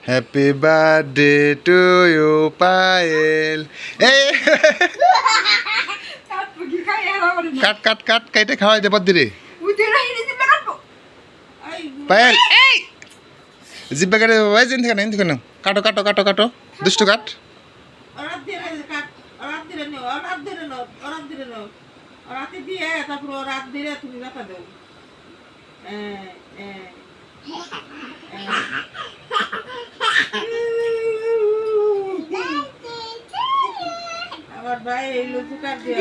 Happy birthday to you Payel. এই cut কাট কাট কাইটে খাওয়াই দে বদ্দি রে পায়েল। এই জিব্বা কাটে ভাই জিন থেকে না কাটো কাটো কাটো কাটো দুষ্টু কাট। আমার ভাই লুচি কাট দিয়ে